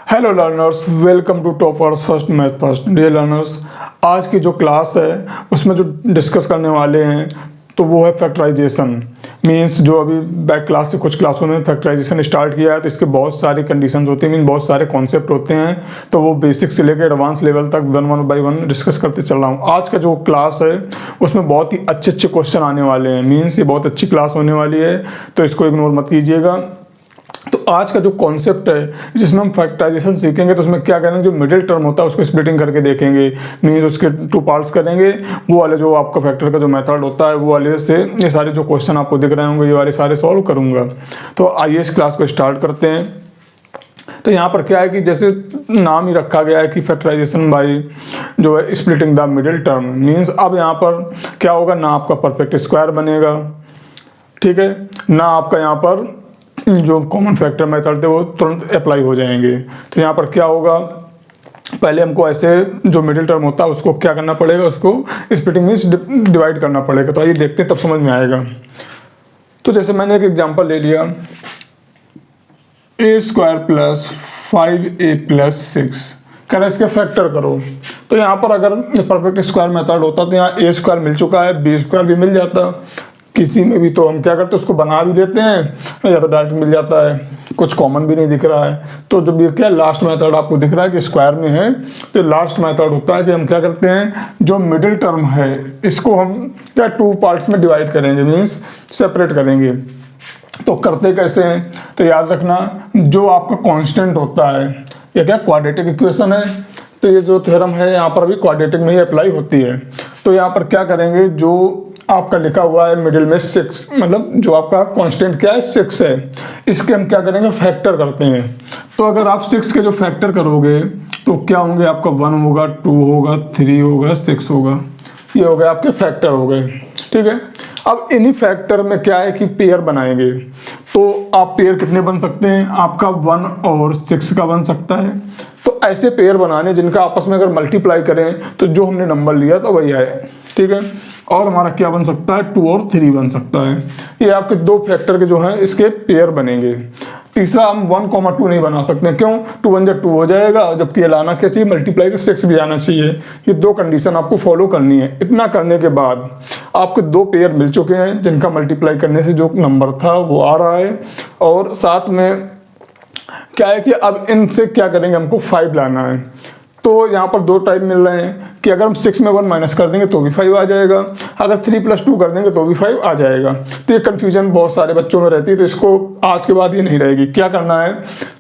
Hello learners, welcome to Toppers First Math First. Dear learners, आज की जो class है उसमें जो डिस्कस करने वाले हैं तो वो है फैक्टराइजेशन। मींस जो अभी बैक क्लास से कुछ क्लासों में फैक्टराइजेशन स्टार्ट किया है तो इसके बहुत सारी कंडीशंस होती हैं, मीन बहुत सारे कॉन्सेप्ट होते हैं। तो वो बेसिक से लेकर एडवांस लेवल तक वन बाई वन डिस्कस करते चल रहा हूँ। आज का जो क्लास है उसमें बहुत ही अच्छे अच्छे क्वेश्चन आने वाले हैं। मीन्स ये बहुत अच्छी क्लास होने वाली है, तो इसको इग्नोर मत कीजिएगा। तो आज का जो कॉन्सेप्ट है जिसमें हम फैक्टराइजेशन सीखेंगे तो उसमें क्या करेंगे, जो मिडिल टर्म होता है उसको स्प्लिटिंग करके देखेंगे। मीन्स उसके टू पार्ट्स करेंगे। वो वाले जो आपका फैक्टर का जो मेथड होता है वो वाले से ये सारे जो क्वेश्चन आपको दिख रहे होंगे ये वाले सारे सॉल्व करूंगा। तो आइए इस क्लास को स्टार्ट करते हैं। तो यहाँ पर क्या है कि जैसे नाम ही रखा गया है कि फैक्टराइजेशन बाय जो है splitting the middle term. Means अब यहाँ पर क्या होगा, ना आपका परफेक्ट स्क्वायर बनेगा, ठीक है, ना आपका यहाँ पर जो कॉमन फैक्टर मेथड थे वो तुरंत अप्लाई हो जाएंगे। तो यहाँ पर क्या होगा, पहले हमको ऐसे जो मिडिल टर्म होता है उसको क्या करना पड़ेगा, उसको स्प्लिटिंग मीन्स डिवाइड करना पड़ेगा। तो आइए देखते हैं, तब समझ में आएगा। तो जैसे मैंने एक एग्जांपल ले लिया, ए स्क्वायर प्लस 5a प्लस 6 कह इसके फैक्टर करो। तो यहाँ पर अगर परफेक्ट स्क्वायर मेथड होता तो यहाँ ए स्क्वायर मिल चुका है, बी स्क्वायर भी मिल जाता किसी में भी, तो हम क्या करते हैं उसको बना भी लेते हैं या तो डायरेक्ट मिल जाता है, कुछ कॉमन भी नहीं दिख रहा है। तो जब ये क्या लास्ट मेथड आपको दिख रहा है कि स्क्वायर में है, तो लास्ट मेथड होता है कि हम क्या करते हैं, जो मिडिल टर्म है इसको हम क्या टू पार्ट्स में डिवाइड करेंगे, मीन्स सेपरेट करेंगे। तो करते कैसे हैं, तो याद रखना जो आपका कांस्टेंट होता है ये क्या क्वाड्रेटिक इक्वेशन है, तो ये जो थ्योरम है यहाँ पर भी क्वाड्रेटिक में ही अप्लाई होती है। तो यहाँ पर क्या करेंगे, जो आपका लिखा हुआ है मिडिल में 6, मतलब जो आपका कांस्टेंट क्या है 6 है, इसके हम क्या करेंगे फैक्टर करते हैं। तो अगर आप 6 के जो फैक्टर करोगे तो क्या होंगे, आपका 1 होगा, 2 होगा, 3 होगा, 6 होगा, ये हो गए आपके फैक्टर हो गए, ठीक है। अब इन्हीं फैक्टर में क्या है कि पेयर बनाएंगे। तो आप पेयर कितने बन सकते हैं, आपका 1 और 6 का बन सकता है। तो ऐसे पेयर बनाने जिनका आपस में अगर मल्टीप्लाई करें तो जो हमने नंबर लिया था वही आए, ठीक है। और हमारा क्या बन सकता है, 2 और 3 बन सकता है। ये आपके दो फैक्टर के जो हैं इसके पेयर बनेंगे। तीसरा हम 1, 2 नहीं बना सकते, क्यों, 2 1 2 हो जाएगा, जबकि ये लाना क्या चाहिए, मल्टीप्लाई से 6 भी आना चाहिए। ये दो कंडीशन आपको फॉलो करनी है। इतना करने के बाद आपको दो पेयर मिल चुके हैं जिनका मल्टीप्लाई करने से जो नंबर था वो आ रहा है, और साथ में क्या है कि अब इनसे क्या करेंगे, हमको 5 लाना है। तो यहाँ पर दो टाइप मिल रहे हैं कि अगर हम 6 में 1 माइनस कर देंगे तो भी 5 आ जाएगा, अगर 3 + 2 कर देंगे तो भी 5 आ जाएगा। तो ये कन्फ्यूजन बहुत सारे बच्चों में रहती है, तो इसको आज के बाद ये नहीं रहेगी। क्या करना है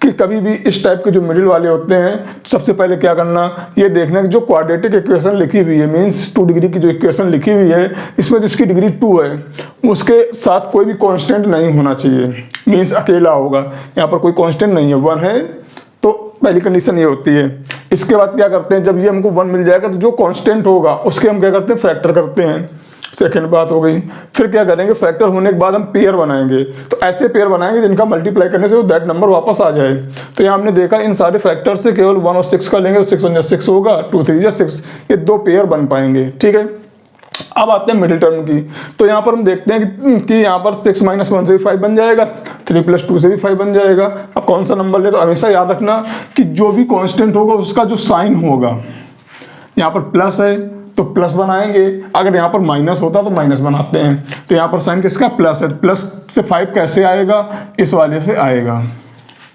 कि कभी भी इस टाइप के जो मिडिल वाले होते हैं, सबसे पहले क्या करना, ये देखना कि जो क्वाड्रेटिक इक्वेशन लिखी हुई है, मीन्स 2 डिग्री की जो इक्वेशन लिखी हुई है, इसमें जिसकी डिग्री 2 है उसके साथ कोई भी कॉन्स्टेंट नहीं होना चाहिए, मीन्स अकेला होगा। यहाँ पर कोई कॉन्स्टेंट नहीं है, 1 है, तो पहली कंडीशन ये होती है। इसके बाद क्या करते हैं, जब ये हमको 1 मिल जाएगा तो जो कांस्टेंट होगा उसके हम क्या करते हैं फैक्टर करते हैं। सेकंड बात हो गई। फिर क्या करेंगे, फैक्टर होने के बाद हम पेयर बनाएंगे। तो ऐसे पेयर बनाएंगे जिनका मल्टीप्लाई करने से वो दैट नंबर वापस आ जाए। तो यहाँ हमने देखा इन सारे फैक्टर से केवल 1 और 6 का लेंगे तो 6 1 6 होगा, 2 3 6, ये दो पेयर बन पाएंगे, ठीक है। अब आते हैं मिडिल टर्म की। तो यहाँ पर हम देखते हैं कि यहाँ पर 6 - 1 से भी 5 बन जाएगा, 3 + 2 से भी 5 बन जाएगा। अब कौन सा नंबर ले, तो हमेशा याद रखना कि जो भी कांस्टेंट होगा उसका जो साइन होगा, यहाँ पर प्लस है तो प्लस बनाएंगे, अगर यहाँ पर माइनस होता तो माइनस बनाते हैं। तो यहाँ पर साइन किसका, प्लस है, प्लस से 5 कैसे आएगा, इस वाले से आएगा,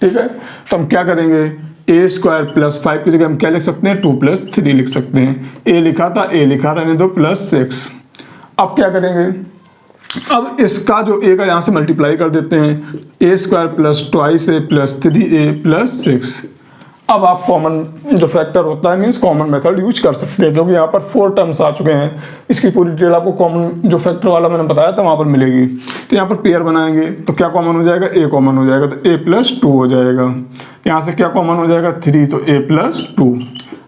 ठीक है। तो हम क्या करेंगे, ए स्क्वायर प्लस 5 की जगह हम क्या लिख सकते हैं, 2 + 3 लिख सकते हैं। ए लिखा था, ए लिखा रहने दो, +6। अब क्या करेंगे, अब इसका जो ए का यहाँ से मल्टीप्लाई कर देते हैं, A square plus 2a plus 3a plus 6। अब आप कॉमन जो फैक्टर होता है मीन्स कॉमन मेथड यूज कर सकते हैं, क्योंकि यहाँ पर 4 टर्म्स आ चुके हैं। इसकी पूरी डिटेल आपको कॉमन जो फैक्टर वाला मैंने बताया था वहाँ पर मिलेगी। तो यहाँ पर पेयर बनाएंगे तो क्या कॉमन हो जाएगा, ए कॉमन हो जाएगा, तो a + 2 हो जाएगा। यहाँ से क्या कॉमन हो जाएगा, 3, तो a + 2।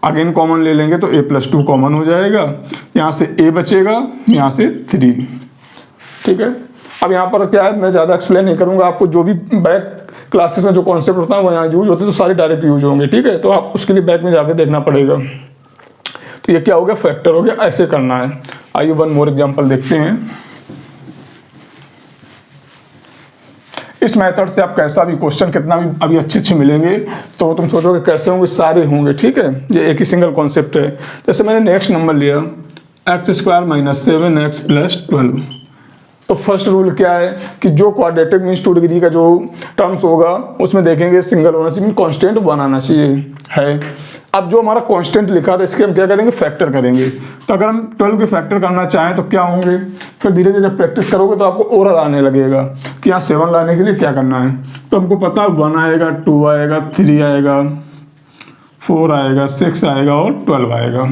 अगेन कॉमन ले लेंगे तो a + 2 कॉमन हो जाएगा, यहाँ से a बचेगा, यहाँ से 3, ठीक है। अब यहाँ पर क्या है, मैं ज़्यादा एक्सप्लेन नहीं करूँगा, आपको जो भी बैक क्लासेस में जो कॉन्सेप्ट होता है वो यहाँ यूज होते हैं, तो सारे डायरेक्ट यूज होंगे, ठीक है। तो आप उसके लिए बैक में जाके देखना पड़ेगा। तो ये क्या हो गया, फैक्टर हो गया, ऐसे करना है। आइए वन मोर एग्जांपल देखते हैं। इस मेथड से आप कैसा भी क्वेश्चन कितना भी अभी अच्छे मिलेंगे तो तुम सोचोगे कैसे होंगे, सारे होंगे। ठीक है, ये एक ही सिंगल कॉन्सेप्ट है। जैसे मैंने नेक्स्ट नंबर लिया x² माइनस 7x प्लस 12। तो फर्स्ट रूल क्या है कि जो क्वाड्रेटिक मीन्स 2 डिग्री का जो टर्म्स होगा उसमें देखेंगे सिंगल होना चाहिए, कांस्टेंट 1 आना चाहिए है। अब जो हमारा कांस्टेंट लिखा था इसके हम क्या करेंगे, फैक्टर करेंगे। तो अगर हम 12 के फैक्टर करना चाहें तो क्या होंगे, फिर धीरे धीरे जब प्रैक्टिस करोगे तो आपको और आने लगेगा कि यहाँ 7 लाने के लिए क्या करना है। तो हमको पता है 1 आएगा, 2 आएगा, 3 आएगा, 4 आएगा, 6 आएगा और 12 आएगा।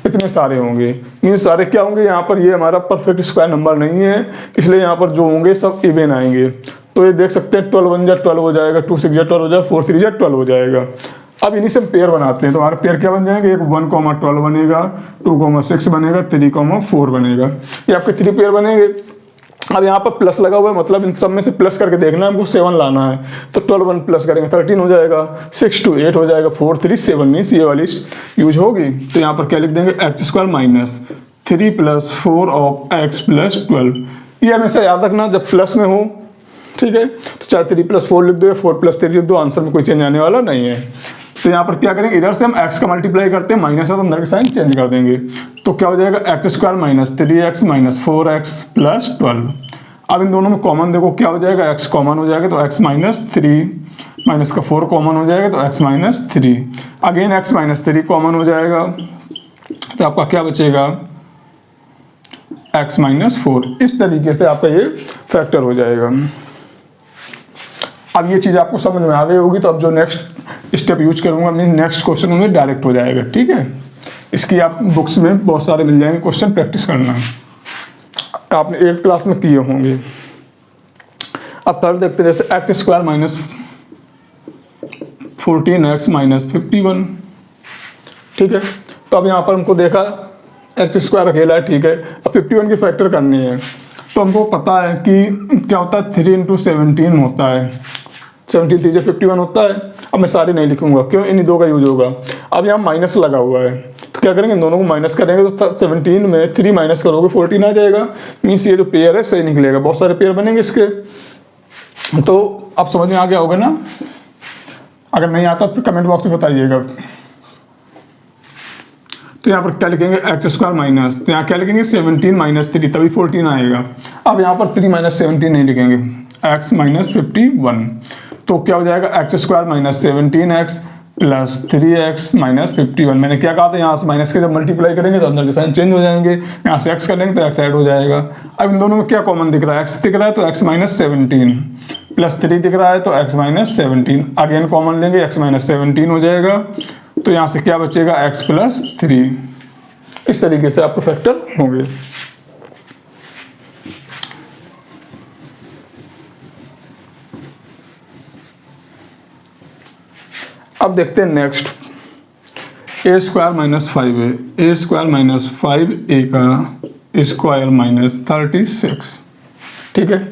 इतने सारे होंगे, मीन्स सारे क्या होंगे, यहाँ पर ये हमारा परफेक्ट स्क्वायर नंबर नहीं है, इसलिए यहाँ पर जो होंगे सब इवन आएंगे। तो ये देख सकते हैं 12 1 जा 12 हो जाएगा, 2 6 जा 12 हो जाएगा, 4 3 जा 12 हो जाएगा। अब इन्हीं से हम पेयर बनाते हैं। तो हमारे पेयर क्या बन जाएंगे, एक 1,12 बनेगा, 2,6 बनेगा, 3,4 बनेगा। ये आपके 3 पेयर बनेंगे। अब यहाँ पर प्लस लगा हुआ है, मतलब इन सब में से प्लस करके देखना है हमको, 7 लाना है। तो 12 1 प्लस करेंगे 13 हो जाएगा, 6 2 8 हो जाएगा, 4 3 7 मीन्स ये वाली यूज होगी। तो यहाँ पर क्या लिख देंगे, x² minus 3 plus 4 of x plus 12। ये हमेशा याद रखना जब प्लस में हो, ठीक है। तो चाहे 3 प्लस 4 लिख दो या 4 प्लस 3 लिख दो, आंसर में कोई चेंज आने वाला नहीं है। तो यहाँ पर क्या करेंगे, इधर से हम x का मल्टीप्लाई करते हैं, माइनस है तो अंदर के साइन चेंज कर देंगे। तो क्या हो जाएगा, x² minus 3x minus 4x plus 12। अब इन दोनों में कॉमन देखो क्या हो जाएगा, x कॉमन हो जाएगा तो x माइनस 3 माइनस का 4 कॉमन हो जाएगा तो x minus 3। Again x minus 3 common हो जाएगा तो आपका क्या बचेगा, x माइनस 4। इस तरीके से आपका ये फैक्टर हो जाएगा। अब ये चीज़ आपको समझ में आ गई होगी, तो अब जो नेक्स्ट स्टेप यूज करूंगा मैं नेक्स्ट क्वेश्चन में डायरेक्ट हो जाएगा। ठीक है, इसकी आप बुक्स में बहुत सारे मिल जाएंगे क्वेश्चन, प्रैक्टिस करना आपने 8th क्लास में किए होंगे। अब थर्ड देखते हैं, जैसे x² माइनस 14x माइनस 51। ठीक है, तो अब यहाँ पर हमको देखा x² अकेला है, ठीक है। अब 51 की फैक्टर करनी है तो हमको पता है कि क्या होता है, 3 × 17 होता है, 17 3 51 होता है। अब मैं सारे नहीं लिखूंगा, क्यों, इन्हीं दो का यूज होगा। अब यहाँ माइनस लगा हुआ है तो क्या करेंगे, दोनों को माइनस करेंगे तो 17 में 3 माइनस करोगे 14 आ जाएगा। मीन्स ये जो पेयर है सही निकलेगा, बहुत सारे पेयर बनेंगे इसके। तो अब समझ में आ गया होगा ना, अगर नहीं आता तो कमेंट बॉक्स में बताइएगा। तो यहाँ पर क्या लिखेंगे, x² माइनस, तो यहाँ क्या लिखेंगे 17 माइनस 3, तभी 14 आएगा। अब यहाँ पर 3 माइनस 17 नहीं लिखेंगे, x माइनस 51। तो क्या हो जाएगा, x² minus 17x plus 3x minus 51। मैंने क्या कहा था, यहाँ से माइनस के जब मल्टीप्लाई करेंगे तो अंदर के साइन चेंज हो जाएंगे, यहाँ से x करेंगे तो x ऐड हो जाएगा। अब इन दोनों में क्या कॉमन दिख रहा है, x दिख रहा है तो x माइनस 17 प्लस 3 दिख रहा है तो x माइनस 17। अगेन कॉमन लेंगे, x माइनस 17 हो जाएगा। तो यहाँ से क्या बचेगा, x प्लस 3। इस तरीके से आपके फैक्टर होंगे। अब देखते हैं next, a² minus 5a, a² minus 5a का स्क्वायर माइनस 36। ठीक है,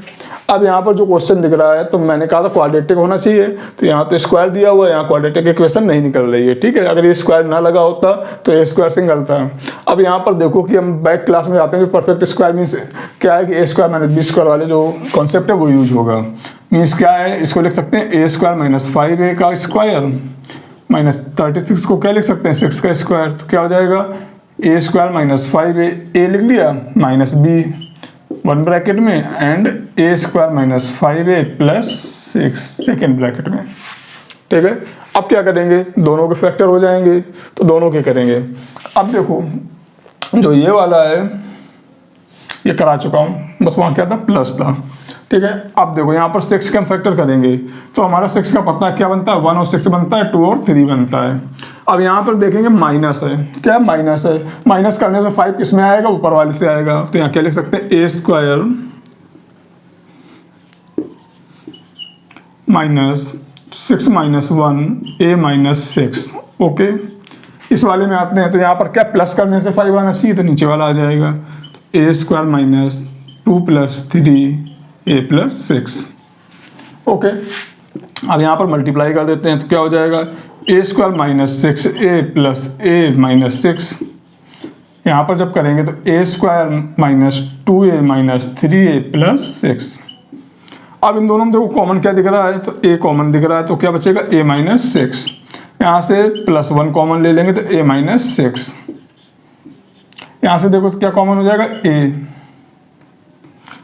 अब यहाँ पर जो क्वेश्चन दिख रहा है तो मैंने कहा था क्वाड्रेटिक होना चाहिए, तो यहाँ तो स्क्वायर दिया हुआ है, यहाँ क्वाड्रेटिक इक्वेशन नहीं निकल रही है। ठीक है, अगर ये स्क्वायर ना लगा होता तो ए स्क्वायर से निकलता है। अब यहाँ पर देखो कि हम बैक क्लास में जाते हैं, परफेक्ट स्क्वायर मीन्स क्या है कि a² माइनस b² वाले जो कॉन्सेप्ट है वो यूज होगा। मीन्स क्या है, इसको लिख सकते हैं a² माइनस 5a का स्क्वायर माइनस 36 को क्या लिख सकते हैं, 6 का स्क्वायर। तो क्या हो जाएगा, a² माइनस 5a, a लिख लिया माइनस b 1 ब्रैकेट में and a² minus 5a plus 6 second bracket में। ठीक है, अब क्या करेंगे, दोनों के फैक्टर हो जाएंगे तो दोनों के करेंगे। अब देखो जो ये वाला है ये करा चुका हूँ, बस वहाँ क्या था, प्लस था। ठीक है, अब देखो यहाँ पर 6 का हम फैक्टर करेंगे तो हमारा 6 का पता क्या बनता है, 1 और 6 बनता है, 2 और 3 बनता है। अब यहाँ पर देखेंगे माइनस है, क्या माइनस है, माइनस करने से 5 किस में आएगा, ऊपर वाले से आएगा। तो यहाँ क्या लिख सकते हैं, a² minus 6 minus 1 a minus 6। Okay, इस वाले में आते हैं तो यहाँ पर क्या प्लस करने से 5 आना चाहिए, तो नीचे वाला आ जाएगा a² minus 2 plus 3 a plus 6। Okay, अब यहाँ पर मल्टीप्लाई कर देते हैं तो क्या हो जाएगा, a² minus 6a plus a minus 6। यहाँ पर जब करेंगे तो a² minus 2a minus 3a plus 6। अब इन दोनों में देखो कॉमन क्या दिख रहा है, तो a कॉमन दिख रहा है, तो क्या बचेगा a माइनस सिक्स। यहाँ से +1 कॉमन ले लेंगे तो a माइनस सिक्स। यहाँ से देखो तो क्या कॉमन हो जाएगा a,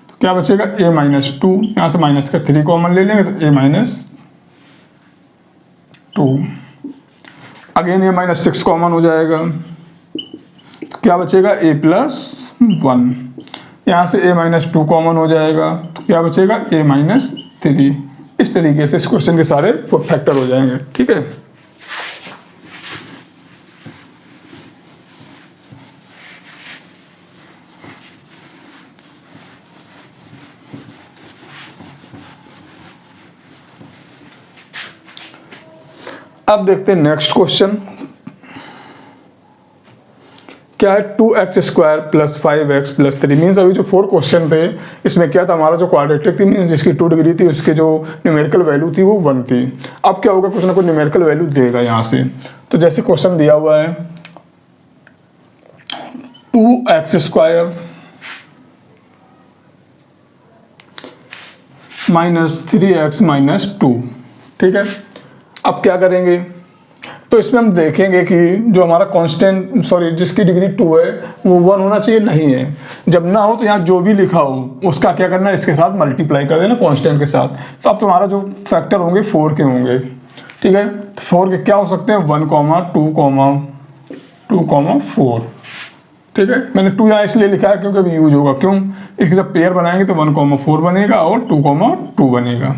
तो क्या बचेगा a माइनस टू। यहाँ से माइनस का 3 कॉमन ले लेंगे तो a minus two. Again a minus six common हो जाएगा, तो क्या बचेगा a प्लस वन। यहाँ से a माइनस टू कॉमन हो जाएगा, तो क्या बचेगा a माइनस थ्री। इस तरीके से इस क्वेश्चन के सारे फैक्टर हो जाएंगे। ठीक है, अब देखते हैं नेक्स्ट क्वेश्चन क्या है। 2x square plus 5x plus 3 means अभी जो 4 क्वेश्चन थे इसमें क्या था, हमारा जो क्वाड्रेटिक थी मीन्स जिसकी 2 डिग्री थी उसके जो न्यूमेरिकल वैल्यू थी वो 1 थी। अब क्या होगा, कुछ ना कुछ न्यूमेरिकल वैल्यू देगा यहाँ से। तो जैसे क्वेश्चन दिया हुआ है 2x square minus 3x minus two. ठीक है, अब क्या करेंगे, तो इसमें हम देखेंगे कि जो हमारा कांस्टेंट जिसकी डिग्री 2 है वो 1 होना चाहिए, नहीं है। जब ना हो तो यहाँ जो भी लिखा हो उसका क्या करना है, इसके साथ मल्टीप्लाई कर देना कांस्टेंट के साथ। तो अब तुम्हारा जो फैक्टर होंगे 4 के होंगे। ठीक है, तो 4 के क्या हो सकते हैं 1, 2, 4। ठीक है, मैंने 2 यहाँ इसलिए लिखा है क्योंकि अभी यूज होगा। क्यों, एक जब पेयर बनाएंगे तो 1, 4 बनेगा और 2, 2 बनेगा।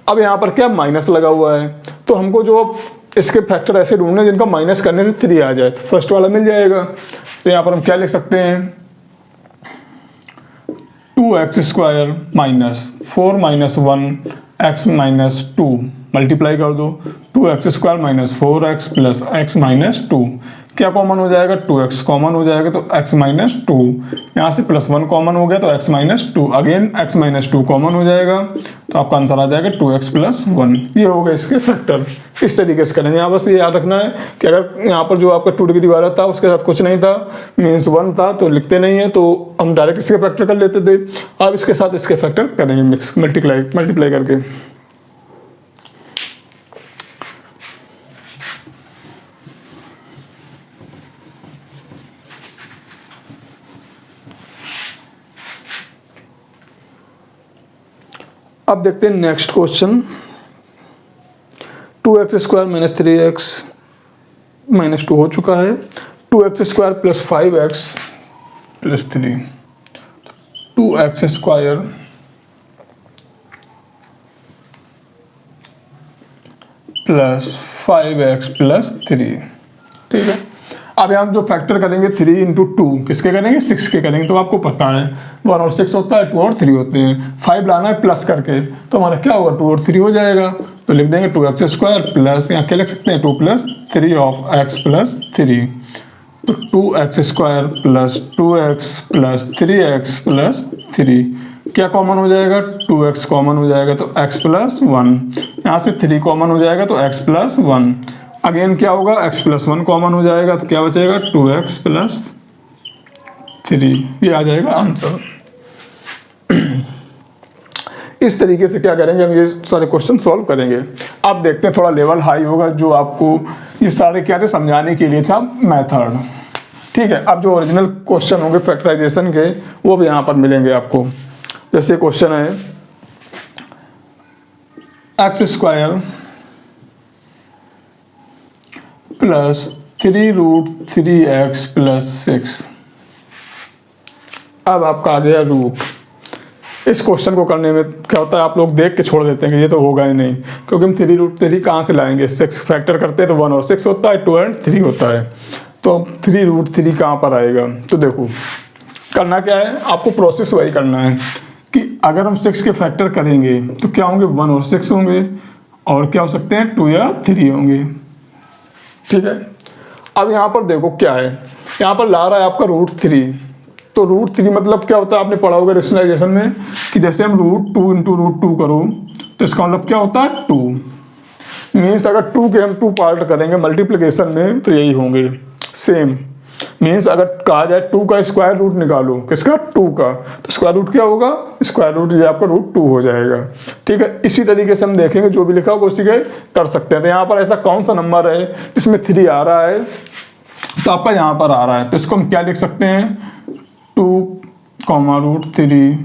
अब यहाँ पर क्या माइनस लगा हुआ है, तो हमको जो इसके फैक्टर ऐसे ढूंढने जिनका माइनस करने से 3 आ जाए, तो फर्स्ट वाला मिल जाएगा। तो यहाँ पर हम क्या लिख सकते हैं 2x square minus 4 minus 1 x minus 2 multiply कर दो। 2x square minus 4x plus x minus 2, क्या कॉमन हो जाएगा 2x कॉमन हो जाएगा तो x माइनस 2। यहाँ से +1 कॉमन हो गया तो x minus 2, again x minus 2 common हो जाएगा, तो आपका आंसर आ जाएगा 2x प्लस 1। ये हो गए इसके फैक्टर। इस तरीके से करेंगे। यहाँ बस ये याद रखना है कि अगर यहाँ पर जो आपका 2 डिग्री वाला था उसके साथ कुछ नहीं था मीन्स 1 था तो लिखते नहीं है, तो हम डायरेक्ट इसके फैक्टर कर लेते थे। अब इसके साथ इसके फैक्टर करेंगे मिक्स मल्टीप्लाई करके। अब देखते हैं next question. 2x square minus 3x minus 2 हो चुका है। 2x square plus 5x plus 3, 2x square plus 5x plus 3। ठीक है, अब हम जो फैक्टर करेंगे 3 इंटू 2 किसके करेंगे 6 के करेंगे। तो आपको पता है 1 और 6 होता है, 2 और 3 होते हैं। 5 लाना है प्लस करके, तो हमारा क्या होगा 2 और 3 हो जाएगा। तो लिख देंगे 2x स्क्वायर प्लस, यहाँ क्या लिख सकते हैं 2 प्लस 3 ऑफ x प्लस 3। तो 2x square plus 2x plus 3x plus 3, क्या कॉमन हो जाएगा 2x कॉमन हो जाएगा तो x प्लस 1। यहाँ से 3 कॉमन हो जाएगा तो x प्लस 1। अगेन क्या होगा x प्लस 1 कॉमन हो जाएगा तो क्या बचेगा 2x प्लस 3। ये आ जाएगा आंसर। इस तरीके से क्या करेंगे हम ये सारे क्वेश्चन सॉल्व करेंगे। अब देखते हैं थोड़ा लेवल हाई होगा, जो आपको ये सारे क्या थे समझाने के लिए था मेथड। ठीक है, अब जो ओरिजिनल क्वेश्चन होंगे फैक्टराइजेशन के वो भी यहाँ पर मिलेंगे आपको। जैसे क्वेश्चन है x square plus 3√3x plus 6। अब आपका आ गया रूट। इस क्वेश्चन को करने में क्या होता है, आप लोग देख के छोड़ देते हैं कि ये तो होगा ही नहीं, क्योंकि हम 3√3 कहाँ से लाएंगे, 6 फैक्टर करते हैं तो 1 और 6 होता है, 2 और 3 होता है। तो 3√3 कहाँ पर आएगा, तो देखो करना क्या है, आपको प्रोसेस वही करना है कि अगर हम 6 के फैक्टर करेंगे तो क्या होंगे 1 और 6 होंगे, और क्या हो सकते हैं 2 या 3 होंगे। ठीक है, अब यहाँ पर देखो क्या है, यहाँ पर ला रहा है आपका √3। तो √3 मतलब क्या होता है, आपने पढ़ा होगा रेशनलाइजेशन में कि जैसे हम √2 इंटू √2 करो तो इसका मतलब क्या होता है 2। मीन्स अगर 2 के हम 2 पार्ट करेंगे मल्टीप्लिकेशन में तो यही होंगे सेम। मीन्स अगर कहा जाए 2 का स्क्वायर रूट निकालो, किसका 2 का, तो स्क्वायर रूट क्या होगा, स्क्वायर रूट ये आपका √2 हो जाएगा। ठीक है, इसी तरीके से हम देखेंगे जो भी लिखा होगा उसी के कर सकते हैं। तो यहाँ पर ऐसा कौन सा नंबर है जिसमें 3 आ रहा है, तो आपका यहाँ पर आ रहा है, तो इसको हम क्या लिख सकते हैं 2, √3।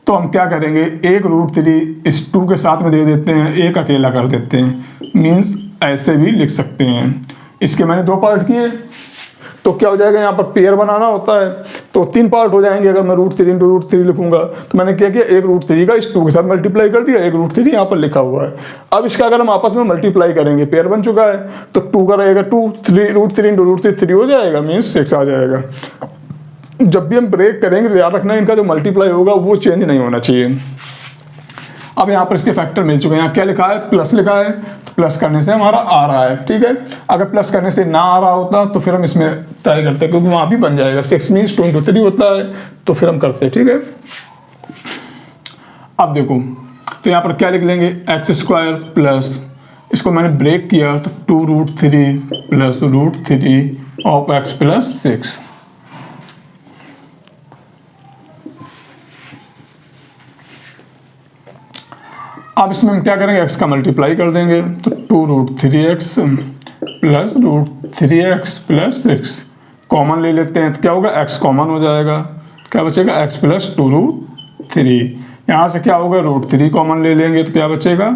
तो हम क्या करेंगे, एक √3 इस 2 के साथ में दे देते हैं, एक अकेला कर देते हैं, मीन्स ऐसे भी लिख सकते हैं। इसके मैंने 2 पार्ट किए, तो क्या हो जाएगा, यहाँ पर पेयर बनाना होता है तो 3 पार्ट हो जाएंगे। अगर मैं √3 × √3 लिखूंगा तो मैंने क्या किया, एक √3 का इस 2 के साथ मल्टीप्लाई कर दिया, एक √3 यहाँ पर लिखा हुआ है। अब इसका अगर हम आपस में मल्टीप्लाई करेंगे, पेयर बन चुका है, तो 2 का रहेगा 2, √3 × √3 3 हो जाएगा, मीन्स 6 आ जाएगा। जब भी हम ब्रेक करेंगे तो याद रखना इनका जो मल्टीप्लाई होगा वो चेंज नहीं होना चाहिए। अब यहाँ पर इसके फैक्टर मिल चुके हैं, यहाँ क्या लिखा है, प्लस लिखा है, तो प्लस करने से हमारा आ रहा है। ठीक है, अगर प्लस करने से ना आ रहा होता तो फिर हम इसमें ट्राई करते हैं, क्योंकि वहाँ भी बन जाएगा, 6 मीन्स 2 × 3 होता है, तो फिर हम करते हैं। ठीक है, अब देखो, तो यहाँ पर क्या लिख लेंगे, x² प्लस, इसको मैंने ब्रेक किया तो 2√3 प्लस √3 ऑफ x प्लस 6। अब इसमें हम क्या करेंगे, x का मल्टीप्लाई कर देंगे, तो 2√3x plus √3x plus 6 common ले लेते हैं, तो क्या होगा, x कॉमन हो जाएगा, क्या बचेगा, x प्लस 2√3। यहाँ से क्या होगा, √3 कॉमन ले लेंगे तो क्या बचेगा,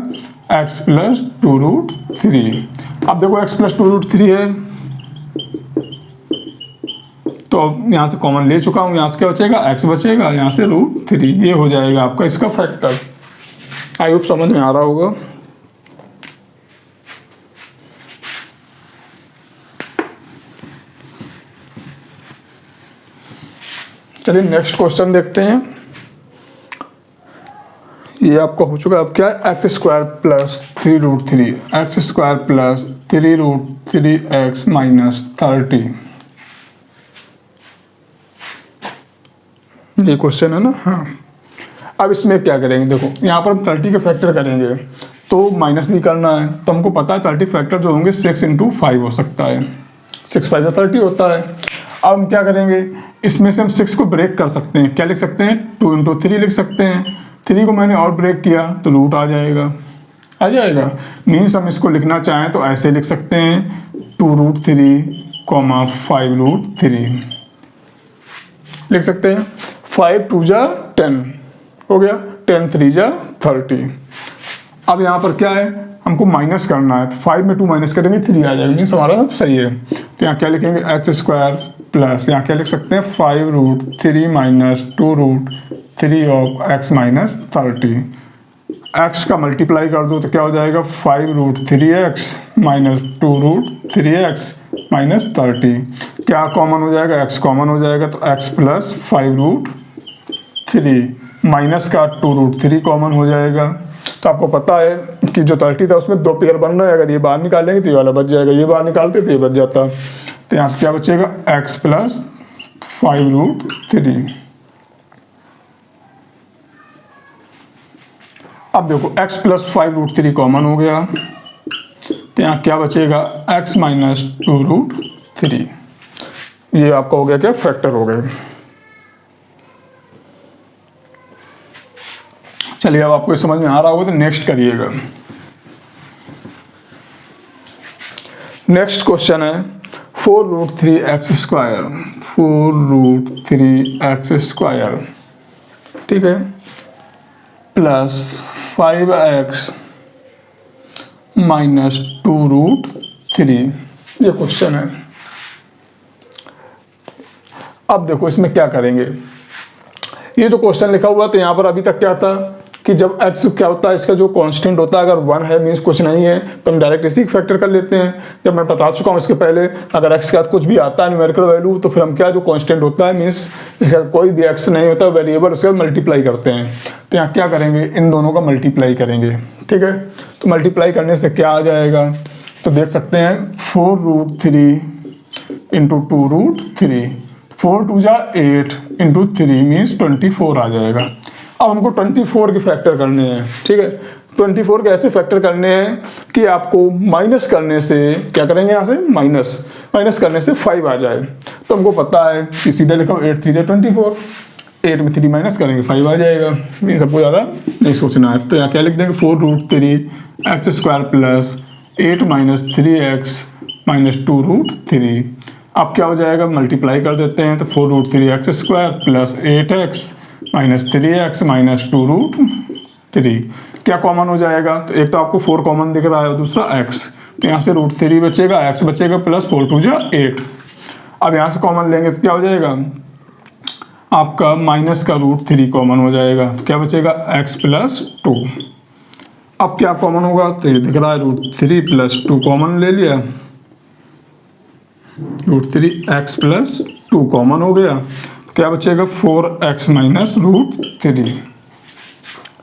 x प्लस 2√3। अब देखो x प्लस 2√3 है, तो यहाँ से कॉमन ले चुका हूँ, यहाँ से क्या बचेगा, x बचेगा, यहाँ से √3, ये हो जाएगा आपका इसका फैक्टर। आई होप समझ में आ रहा होगा। चलिए नेक्स्ट क्वेश्चन देखते हैं। ये आपका हो चुका है, अब क्या है, x² plus 3√3, x² plus 3√3x minus 30, ये क्वेश्चन है ना। हाँ, अब इसमें क्या करेंगे, देखो यहाँ पर हम 30 के फैक्टर करेंगे तो माइनस भी करना है, तो हमको पता है 30 फैक्टर जो होंगे 6 × 5 हो सकता है, 6 5 30 होता है। अब हम क्या करेंगे, इसमें से हम 6 को ब्रेक कर सकते हैं, क्या लिख सकते हैं, 2 × 3 लिख सकते हैं। 3 को मैंने और ब्रेक किया तो रूट आ जाएगा, मीन्स हम इसको लिखना चाहें तो ऐसे लिख सकते हैं 2√3, 5√3 लिख सकते हैं। 5 2 जा 10 हो गया, 10 3 जा 30। अब यहाँ पर क्या है, हमको माइनस करना है, तो 5 में 2 माइनस करेंगे 3 आ जाएगा, मीन्स हमारा सही है। तो यहाँ क्या लिखेंगे, x² प्लस, यहाँ क्या लिख सकते हैं, 5√3 minus 2√3 of x minus 30। x का मल्टीप्लाई कर दो तो क्या हो जाएगा, 5√3x माइनस 2√3x माइनस 30। क्या कॉमन हो जाएगा, x कॉमन हो जाएगा, तो x प्लस 5√3 माइनस का 2√3 कॉमन हो जाएगा। तो आपको पता है कि जो 30 था उसमें 2 पेयर बन रहा है, अगर ये बाहर निकालेंगे तो ये वाला बच जाएगा, ये बाहर निकालते तो ये बच जाता। तो यहाँ से क्या बचेगा, x प्लस 5√3। अब देखो x प्लस 5√3 कॉमन हो गया, तो यहाँ क्या बचेगा, x माइनस 2√3। ये आपका हो गया क्या, फैक्टर हो गए। चलिए अब आपको समझ में आ रहा होगा तो नेक्स्ट करिएगा। नेक्स्ट क्वेश्चन है 4√3x², 4√3x², ठीक है, प्लस 5x माइनस 2√3, ये क्वेश्चन है। अब देखो इसमें क्या करेंगे, ये जो क्वेश्चन लिखा हुआ तो यहाँ पर अभी तक क्या था कि जब x क्या होता है, इसका जो कांस्टेंट होता है, अगर 1 है मीन्स कुछ नहीं है, तो हम डायरेक्ट इसी फैक्टर कर लेते हैं। जब मैं बता चुका हूँ इसके पहले, अगर x के साथ कुछ भी आता है न्यूमेरिकल वैल्यू, तो फिर हम क्या, जो कांस्टेंट होता है मीन्स इसका कोई भी x नहीं होता वेरिएबल, उसके साथ मल्टीप्लाई करते हैं। तो यहाँ क्या करेंगे, इन दोनों का मल्टीप्लाई करेंगे, ठीक है। तो मल्टीप्लाई करने से क्या आ जाएगा, तो देख सकते हैं 4√3 इंटू 2√3, 4 2 जा 8 इंटू 3 मीन्स 24 आ जाएगा। अब हमको 24 के फैक्टर करने हैं, ठीक है। 24 के ऐसे फैक्टर करने हैं कि आपको माइनस करने से क्या करेंगे, यहाँ से माइनस करने से 5 आ जाए। तो हमको पता है कि सीधे लिखा 8 3 24, 8 में 3 माइनस करेंगे 5 आ जाएगा। इन सबको ज़्यादा नहीं सोचना है। तो यहाँ क्या लिख देंगे 4√3 x² plus 8 minus 3x minus 2√3। अब क्या हो जाएगा, मल्टीप्लाई कर देते हैं। तो 4√3 x² plus 8x minus 3x minus 2√3। क्या कॉमन हो जाएगा, तो एक तो आपको 4 कॉमन दिख रहा है और दूसरा x, तो यहाँ से √3 बचेगा, x बचेगा प्लस 4 2 जा 8। अब यहाँ से कॉमन लेंगे तो क्या हो जाएगा, आपका माइनस का √3 कॉमन हो जाएगा। तो क्या बचेगा x प्लस 2। अब क्या कॉमन होगा, तो ये दिख रहा है √3 प्लस 2 कॉमन ले लिया, √3 x प्लस 2 कॉमन हो गया। तो क्या बचेगा 4x माइनस √3।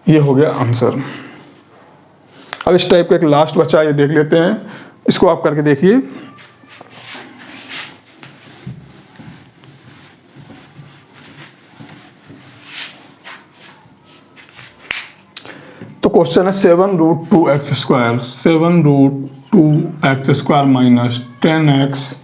ये हो गया आंसर। अब इस टाइप का एक लास्ट बचा, ये देख लेते हैं, इसको आप करके देखिए। तो क्वेश्चन है 7√2x², 7√2x² minus 10x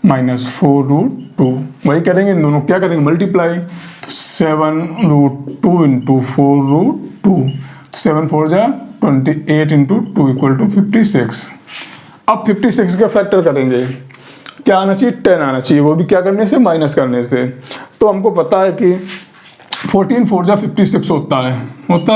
minus 4√2। वही करेंगे, इन दोनों क्या करेंगे मल्टीप्लाई। तो 7√2 इंटू 4√2, 7 4 जा 28 इंटू 2 इक्वल टू 56। अब 56 का फैक्टर करेंगे, क्या आना चाहिए, 10 आना चाहिए, वो भी क्या करने से, माइनस करने से। तो हमको पता है कि 14 4 जा 56 होता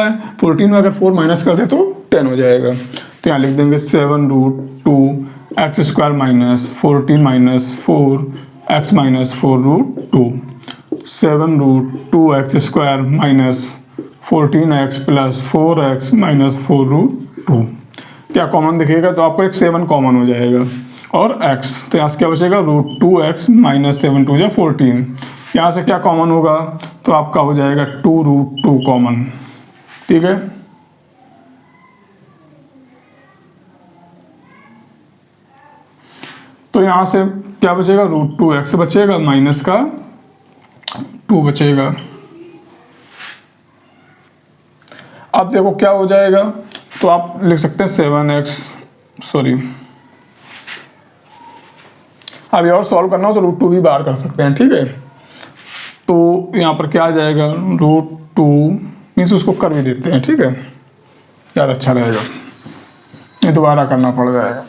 है 14 में अगर 4 माइनस कर दे तो 10 हो जाएगा। तो यहाँ लिख देंगे 7√2x² minus 14 minus 4x minus 4√2, 7√2x² minus 14x plus 4x minus 4√2। क्या कॉमन दिखेगा, तो आपको एक 7 कॉमन हो जाएगा और x, तो यहाँ से क्या बचेगा √2x माइनस 7 2 जा 14। यहाँ से क्या कॉमन होगा, तो आपका हो जाएगा 2√2 कॉमन। ठीक है, तो यहाँ से क्या बचेगा, √2x बचेगा माइनस का 2 बचेगा। अब देखो क्या हो जाएगा, तो आप लिख सकते हैं 7x, सॉरी, अभी और सॉल्व करना हो तो √2 भी बाहर कर सकते हैं। ठीक है, तो यहाँ पर क्या आ जाएगा, √2 मीन्स उसको कर भी देते हैं। ठीक है, ज़्यादा अच्छा रहेगा, ये दोबारा करना पड़ जाएगा।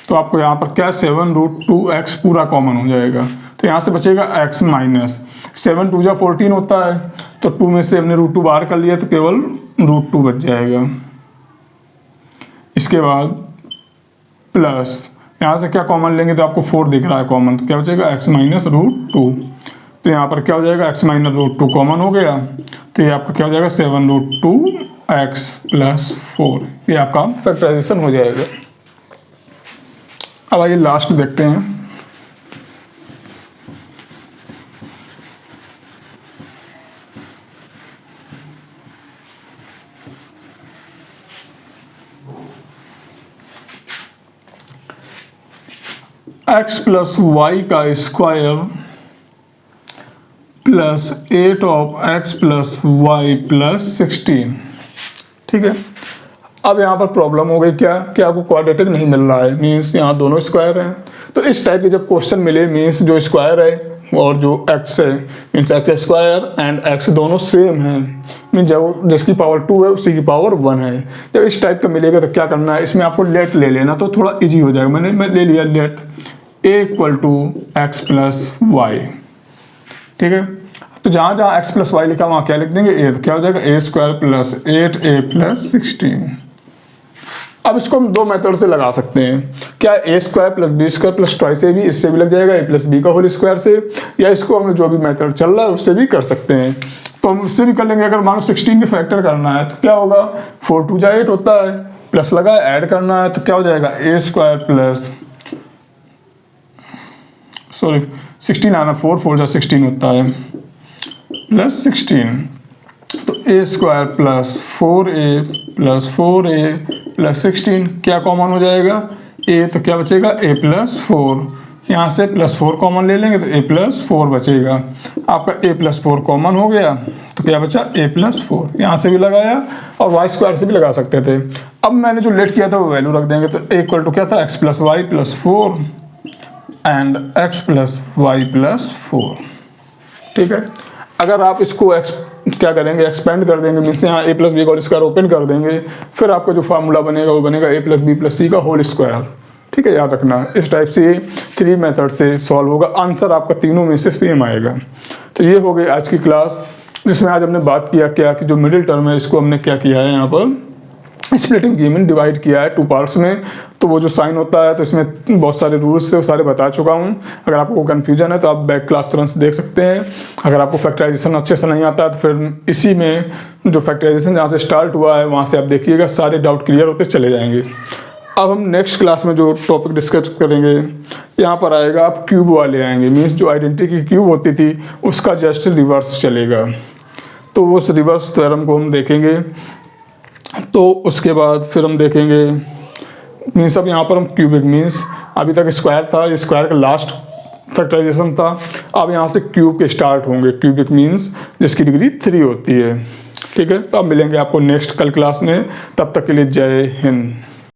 तो आपको यहाँ पर क्या 7√2x पूरा कॉमन हो जाएगा। तो यहाँ से बचेगा x माइनस 7 2 जा 14 होता है, तो 2 में से हमने √2 बाहर कर लिया तो केवल √2 बच जाएगा। इसके बाद प्लस यहाँ से क्या कॉमन लेंगे, तो आपको 4 दिख रहा है कॉमन, तो क्या बचेगा x माइनस √2। तो यहाँ पर क्या हो जाएगा, x माइनस √2 कॉमन हो गया, तो ये आपका क्या हो जाएगा 7√2x प्लस 4। ये आपका फैक्टराइजेशन हो जाएगा। अब आइए लास्ट देखते हैं। x प्लस वाई का square plus 8 of x plus y plus 16। ठीक है, अब यहाँ पर प्रॉब्लम हो गई क्या कि आपको क्वाड्रेटिक नहीं मिल रहा है, मीन्स यहाँ दोनों स्क्वायर हैं। तो इस टाइप के जब क्वेश्चन मिले, मीन्स जो स्क्वायर है और जो x है, मीन्स x² एंड x दोनों सेम हैं, मीन्स जब जिसकी पावर 2 है उसी की पावर 1 है। जब इस टाइप का मिलेगा तो क्या करना है, इसमें आपको लेट ले लेना, तो थोड़ा ईजी हो जाएगा। मैं ले लिया let a equal to x plus y. ठीक है, तो जहाँ जहाँ x प्लस वाई लिखा वहाँ क्या लिख देंगे a, तो क्या हो जाएगा a² प्लस 8a प्लस 16। अब इसको हम दो मेथड से लगा सकते हैं, क्या a² plus b² plus twice a भी, इससे भी लग जाएगा a प्लस b का होल स्क्वायर से, या इसको हमें जो भी मेथड चल रहा है उससे भी कर सकते हैं। तो हम उससे भी कर लेंगे। अगर मानो 16 के फैक्टर करना है तो क्या होगा, 4 2 जा 8 होता है, प्लस लगा ऐड करना है तो क्या हो जाएगा a² प्लस, सॉरी 16 आना, 4 4 जा 16 होता है प्लस 16, तो a² plus 4a plus 4a plus 16 क्या कॉमन हो जाएगा, a, तो क्या बचेगा a प्लस 4, यहाँ से +4 कॉमन ले लेंगे तो a+4 बचेगा। आपका a+4 कॉमन हो गया तो क्या बचा a+4। यहाँ से भी लगाया और y² से भी लगा सकते थे। अब मैंने जो लेट किया था वो वैल्यू रख देंगे तो a इक्वल टू क्या था x + y + 4 and x + y + 4। ठीक है, अगर आप इसको क्या करेंगे एक्सपेंड कर देंगे, मीन्स यहाँ a + b का स्क्वायर ओपन कर देंगे, फिर आपका जो फार्मूला बनेगा वो बनेगा a + b + c का होल स्क्वायर। ठीक है, याद रखना इस टाइप से 3 मेथड से सॉल्व होगा, आंसर आपका तीनों में से सेम आएगा। तो ये हो गई आज की क्लास, जिसमें आज हमने बात किया क्या कि जो मिडिल टर्म है इसको हमने क्या किया है, यहाँ पर स्प्लिटिंग की मीन डिवाइड किया है 2 पार्ट्स में। तो वो जो साइन होता है तो इसमें बहुत सारे रूल्स है वो सारे बता चुका हूँ। अगर आपको कन्फ्यूजन है तो आप बैक क्लास तुरंत देख सकते हैं। अगर आपको फैक्टराइजेशन अच्छे से नहीं आता है तो फिर इसी में जो फैक्टराइजेशन जहाँ से स्टार्ट हुआ है वहाँ से आप देखिएगा, सारे डाउट क्लियर होते चले जाएंगे। अब हम नेक्स्ट क्लास में जो टॉपिक डिस्कस करेंगे यहाँ पर आएगा, आप क्यूब वाले आएंगे, मीन्स जो आइडेंटिटी की क्यूब होती थी उसका जस्ट रिवर्स चलेगा। तो उस रिवर्स थ्योरम को हम देखेंगे। तो उसके बाद फिर हम देखेंगे मीन्स अब यहाँ पर हम क्यूबिक, मीन्स अभी तक स्क्वायर था, स्क्वायर का लास्ट फैक्टराइजेशन था, अब यहाँ से क्यूब के स्टार्ट होंगे। क्यूबिक मीन्स जिसकी डिग्री 3 होती है। ठीक है, तो अब मिलेंगे आपको नेक्स्ट कल क्लास में, तब तक के लिए जय हिंद।